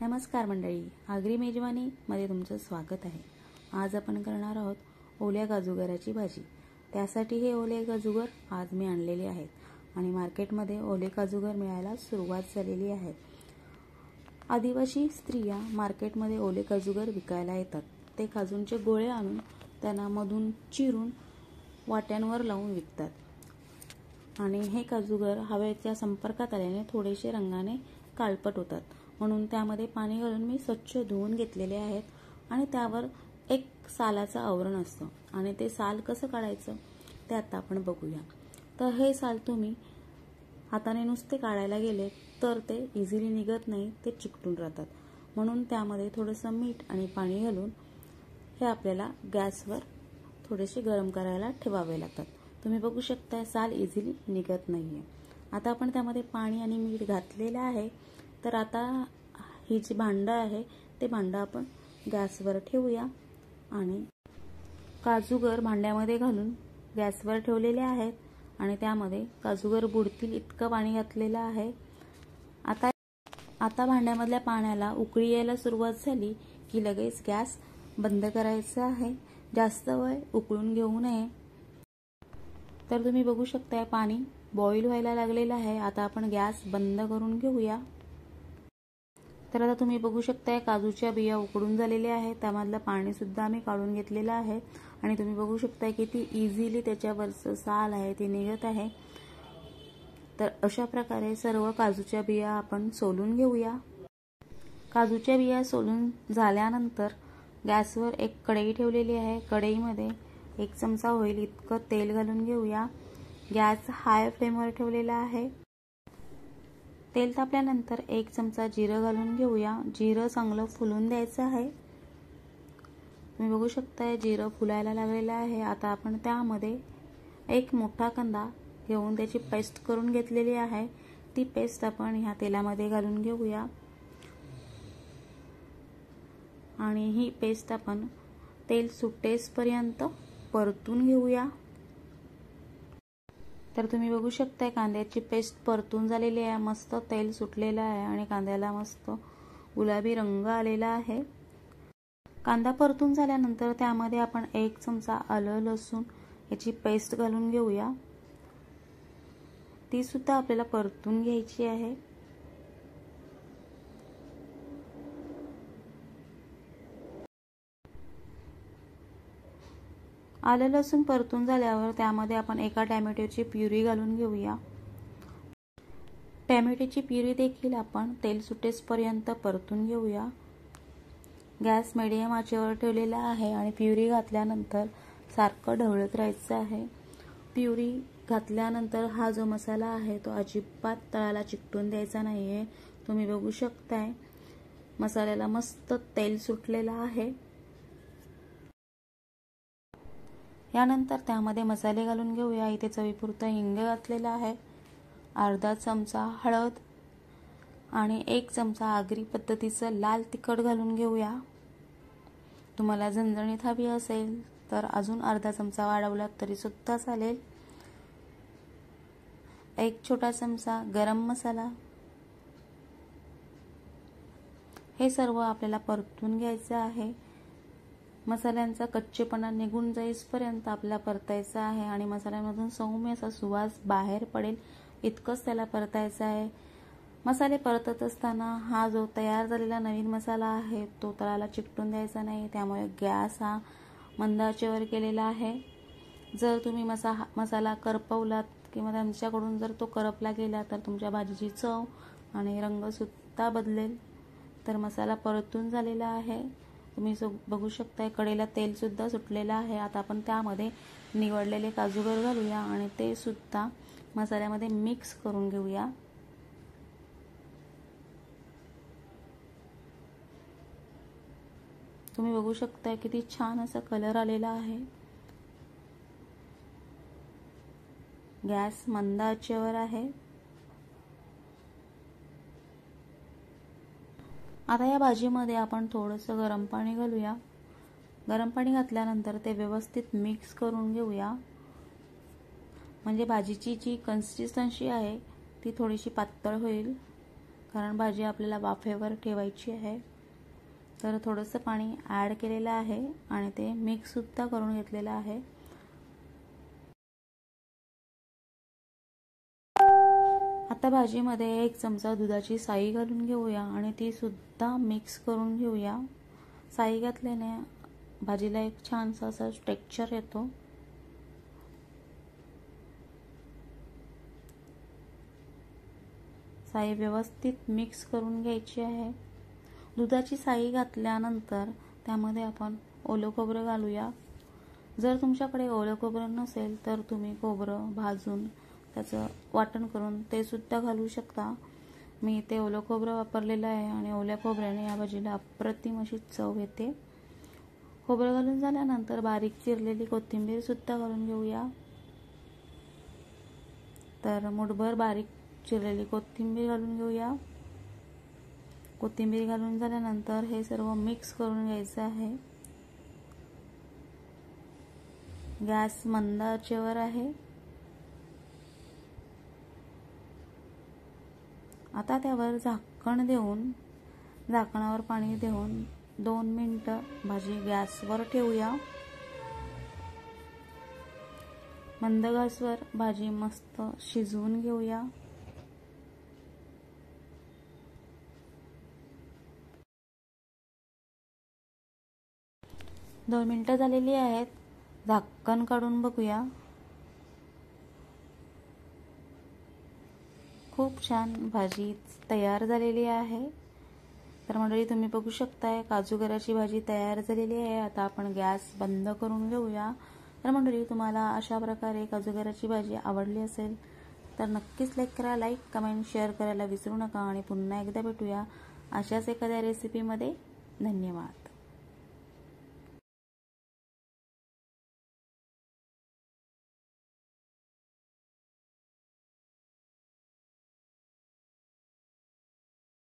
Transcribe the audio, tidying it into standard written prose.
नमस्कार मंडळी, आगरी मेजवानीमध्ये तुमचं स्वागत आहे। आज आपण करणार आहोत ओल्या गाजूगराची भाजी। त्यासाठी हे ओले गाजूगर आज मी आणलेले आहेत आणि मार्केटमध्ये ओले गाजूगर मिळायला सुरुवात झालेली आहे। आदिवासी स्त्रिया मार्केटमध्ये ओले गाजूगर विकायला येतात। ते काजूंचे गोळे आणून त्यांना मधून चिरून वाट्यांवर लावून विकतात आणि हे गाजूगर हवेच्या संपर्कात आल्याने थोडेसे रंगाने काळपट होतात, म्हणून त्यामध्ये पाणी घालून मी स्वच्छ धुवून घेतलेले आहेत आणि त्यावर एक सालाचं आवरण असतं आणि ते साल कसं काढायचं ते आता आपण बघूया। तर हे साल तुम्ही हाताने नुसते काढायला गेले तर ते इझिली निघत नाही, ते चिकटून राहतात, म्हणून त्यामध्ये थोडंसं मीठ आणि पाणी घालून हे आपल्याला गॅसवर थोडेसे गरम करायला ठेवावे लागतात। तुम्ही बघू शकता साल इझिली निघत नाहीये। आता आपण त्यामध्ये पाणी आणि मीठ घातलेलं आहे। तर आता ही जी भांडं आहे ते भांडं आपण गॅसवर ठेवूया आणि काजूगर भांड्यामध्ये घालून गॅसवर ठेवलेले आहेत आणि त्यामध्ये काजूगर बुडतील इतकं पाणी घातलेलं आहे। आता भांड्यामधल्या पाण्याला उकळी यायला सुरुवात झाली की लगेच गॅस बंद करायचा आहे। जास्त वेळ उकळून घेऊ नये। तर तुम्ही बघू शकता पाणी बॉईल व्हायला लागलेलं आहे। आता आपण गॅस बंद करून घेऊया। तर आता तुम्ही बघू शकता काजूच्या बिया उकडून झालेल्या आहेत, त्यामधलं पाणी सुद्धा आम्ही काढून घेतलेलं आहे आणि तुम्ही बघू शकता की ती इझिली त्याच्यावरचं साल आहे ते निघत आहे। तर अशा प्रकारे सर्व काजूच्या बिया आपण सोलून घेऊया। काजूच्या बिया सोलून झाल्यानंतर गॅसवर एक कढई ठेवलेली आहे। कढईमध्ये 1 चमचा होईल इतकं तेल घालून घेऊया। गॅस हाय फ्लेमवर ठेवलेला आहे। तेल तापल्यानंतर 1 चमचा जिरं घालून घेऊया। जिरं चांगलं फुलून द्यायचं आहे। तुम्ही बघू शकता जिरं फुलायला लागलेलं आहे। आता आपण त्यामध्ये एक मोठा कांदा घेऊन त्याची पेस्ट करून घेतलेली आहे। ती पेस्ट आपण ह्या तेलामध्ये घालून घेऊया आणि ही पेस्ट आपण तेल सुटेपर्यंत परतून घेऊया। तर तुम्ही बघू शकता कांद्याची पेस्ट परतून झालेली आहे, मस्त तेल सुटलेलं आहे आणि कांद्याला मस्त गुलाबी रंग आलेला आहे। कांदा परतून झाल्यानंतर त्यामध्ये आपण 1 चमचा आलं लसूण याची पेस्ट घालून घेऊया। ती सुद्धा आपल्याला परतून घ्यायची आहे। आलं लसूण परतून झाल्यावर त्यामध्ये आपण एका टोमॅटोची प्युरी घालून घेऊया। टोमॅटोची प्युरी देखील आपण तेल सुटेपर्यंत परतून घेऊया। गॅस मीडियम आचेवर ठेवलेला आहे आणि प्युरी घातल्यानंतर सारखं ढवळत राहायचं आहे। प्युरी घातल्यानंतर हा जो मसाला आहे तो अजिबात तळाला चिकटून द्यायचा नाहीये। तुम्ही बघू शकताय मसाल्याला मस्त तेल सुटलेलं आहे। यानंतर त्यामध्ये मसाले घालून घेऊया। इथे चवीपुरतं हिंग घातलेला आहे, अर्धा चमचा हळद आणि 1 चमचा आगरी पद्धतीचं लाल तिखट घालून घेऊया। तुम्हाला झणझणीत हवी असेल तर अजून अर्धा चमचा वाढवलात तरी सुद्धा चालेल। 1 छोटा चमचा गरम मसाला। हे सर्व आपल्याला परतून घ्यायचं आहे। मसाल्यांचा कच्चेपणा निघून जाईपर्यंत आपल्याला परतायचा आहे आणि मसाल्यामधून सौम्य असा सुवास बाहेर पडेल इतकंच त्याला परतायचं आहे। मसाले परतत असताना हा जो तयार झालेला नवीन मसाला आहे तो तळाला चिकटून द्यायचा नाही, त्यामुळे गॅस हा मंद आचेवर केलेला आहे। जर तुम्ही मसाला करपवलात किंवा तुमच्याकडून जर तो करपला गेला तर तुमच्या भाजीची चव आणि रंग सुद्धा बदलेल। तर मसाला परतून झालेला आहे। तुम्ही बघू शकता कढईला तेल सुद्धा सुटलेलं आहे। आता आपण त्यामध्ये निवडलेले काजूगर घालूया आणि ते सुद्धा मसाल्यामध्ये मिक्स करून घेऊया। तुम्ही बघू शकता किती छान असा कलर आलेला आहे। गॅस मंद आचेवर आहे। आता या भाजीमध्ये आपण थोडंसं गरम पाणी घालूया। गरम पाणी घातल्यानंतर ते व्यवस्थित मिक्स करून घेऊया, म्हणजे भाजीची जी कन्सिस्टन्सी आहे ती थोडीशी पातळ होईल। कारण भाजी आपल्याला वाफेवर ठेवायची आहे. तर थोडंसं पाणी ॲड केलेलं आहे आणि ते मिक्ससुद्धा करून घेतलेलं आहे. आता भाजीमध्ये 1 चमचा दुधाची साई घालून घेऊया आणि ती सुद्धा मिक्स करून घेऊया. साई घातल्याने भाजीला एक छानसा असा टेक्स्चर येतो. साई व्यवस्थित मिक्स करून घ्यायची आहे. दुधाची साई घातल्यानंतर त्यामध्ये आपण ओलं खोबरं घालूया. जर तुमच्याकडे ओलं खोबरं नसेल तर तुम्ही खोबरं भाजून त्याचं वाटण करून ते सुद्धा घालू शकता. मी ते ओलं खोबरं वापरलेलं आहे आणि ओल्या खोबऱ्याने या भाजीला अप्रतिम अशी चव येते. खोबरं घालून झाल्यानंतर बारीक चिरलेली कोथिंबीर सुद्धा घालून घेऊया. तर मुठभर बारीक चिरलेली कोथिंबीर घालून घेऊया. कोथिंबीर घालून झाल्यानंतर हे सर्व मिक्स करून घ्यायचं आहे. गॅस मंद आचेवर आहे. आता त्यावर झाकण देऊन झाकणावर पाणी देऊन 2 मिनिटं भाजी गॅसवर ठेवूया. मंद गॅसवर भाजी मस्त शिजवून घेऊया. दोन मिनिटं झालेली आहेत. झाकण काढून बघूया. खूप छान भाजी तयार झालेली आहे. तर मंडळी तुम्ही बघू शकताय काजूगराची भाजी तयार झालेली आहे. आता आपण गॅस बंद करून घेऊया. तर मंडळी तुम्हाला अशा प्रकारे काजूगराची भाजी आवडली असेल तर नक्कीच लाईक करा. लाईक कमेंट शेअर करायला विसरू नका आणि पुन्हा एकदा भेटूया अशाच एखाद्या रेसिपीमध्ये. धन्यवाद.